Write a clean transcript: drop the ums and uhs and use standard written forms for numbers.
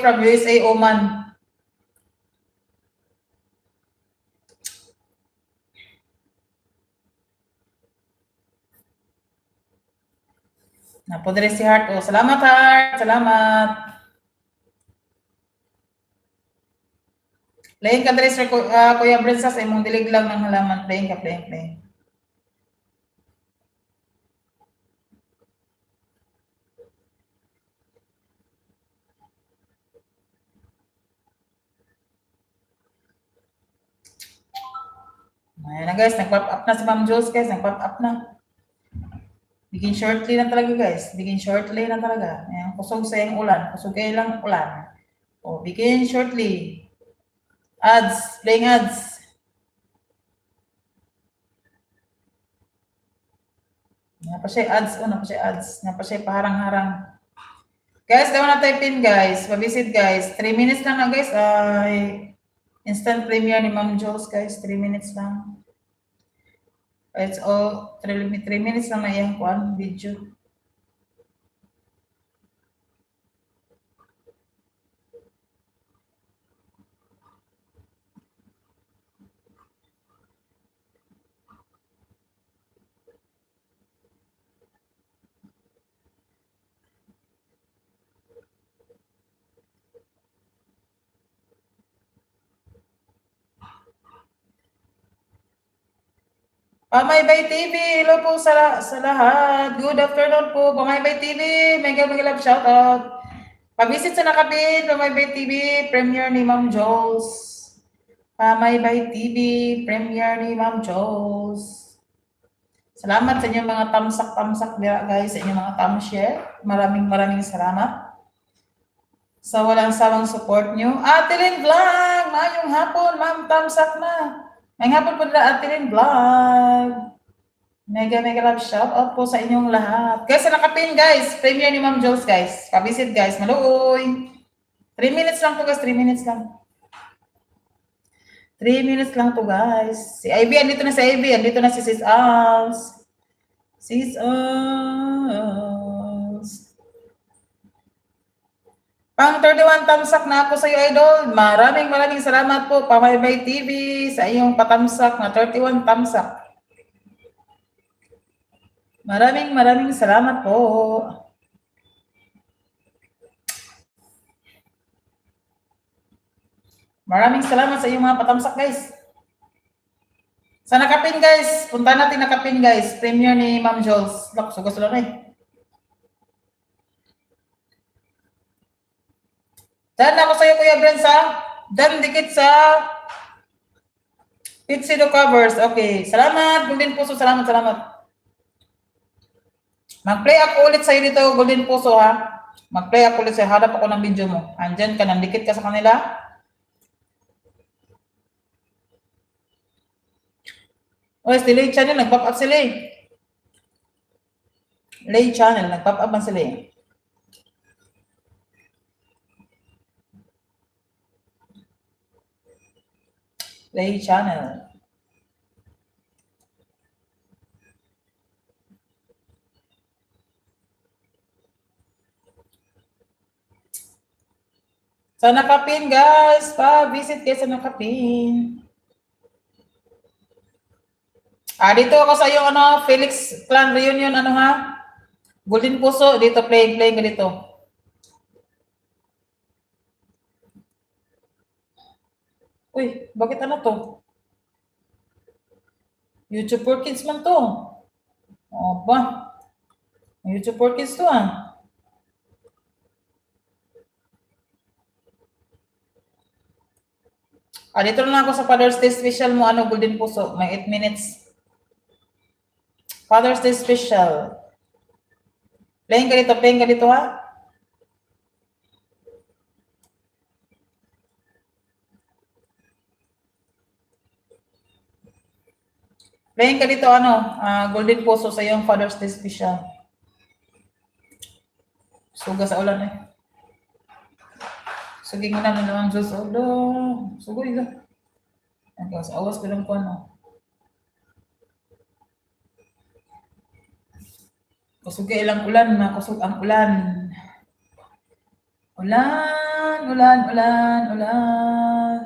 from USA, Oman. Napodre si Heart. Oh, salamat, Heart. Salamat. Playing ka dre, Sir Kuya Brensas, sa imong dilig lang ng halaman. Playing ka, playing. Ayan na guys, nag-pop up na si Ma'am Jules guys, nag-pop up na. Begin shortly na talaga guys, begin shortly na talaga. Ayan, kusog sa yung ulan, kusog kayo lang ulan. O, begin shortly. Ads, playing ads. Napa siya ads, napa siya ads, napa siya paharang-harang. Guys, daw na type in guys, pa-visit guys. 3 minutes lang na guys, instant premiere ni Ma'am Jules guys, 3 minutes lang. It's all 3 minutes lang na yung video. Pamaybay TV, hello po sa lahat. Good afternoon po, Pamaybay TV. Mega love shoutout. Pag-visit sa nakapin, Pamaybay TV, premiere ni Ma'am Jules. Pamaybay TV, premiere ni Ma'am Jules. Salamat sa inyong mga tamsak guys, sa inyong mga share. Maraming salamat sa walang sawang support nyo. Ate Lynn Vlog, ngayong hapon, ma'am, tamsak na. Ngayong hapon po nila Ate Lynn Vlog. Mega love shout out po sa inyong lahat. Guys, sa nakapin guys, premiere ni Ma'am Jules guys. Pa-visit guys, maluoy. 3 minutes lang to guys, 3 minutes lang. 3 minutes lang to guys. Si Ivy, andito na si Ivy, andito na si Sis Als. Sis Als. Pang 31 tamsak na ako sa iyo, idol. Maraming salamat po, Pamaybay TV, sa iyong patamsak na 31 tamsak. Maraming salamat po. Maraming salamat sa iyong mga patamsak, guys. Sa nakapin, guys. Punta natin nakapin, guys. Premiere ni Ma'am Jules. Look, sugos lang eh. Dan ako sa iyo, Kuya Brensa. Dan dikit sa Pitsido covers. Okay. Salamat, Golden Puso. Salamat. Mag-play ako ulit sa iyo dito, Golden Puso, ha? Mag-play ako ulit sa iyo. Harap ako ng video mo. Andyan ka, nandikit ka sa kanila. O, si Lay Channel, nag-pop up sila eh. Lay Channel, nag-pop up man sila eh. Lay Channel. Sa nakapin, guys. Pa-visit kayo sa nakapin. Dito ako sa yung Felix Clan Reunion, ha? Golden Puso, dito playing ka dito. Uy, bakit to? YouTube for Kids man to. O ba? YouTube for Kids to, dito na ako sa Father's Day special mo, Golden Puso. May 8 minutes. Father's Day special. Playing ka dito, ha? Playing ka dito, Golden Puso sa iyong Father's Day special. Suga sa ulan eh. Suging mo na naman Diyos. Sugoy ka. Sa awas ko lang ko, Kusog ka ilang ulan, kusog ang ulan. Ulan, ulan, ulan, ulan.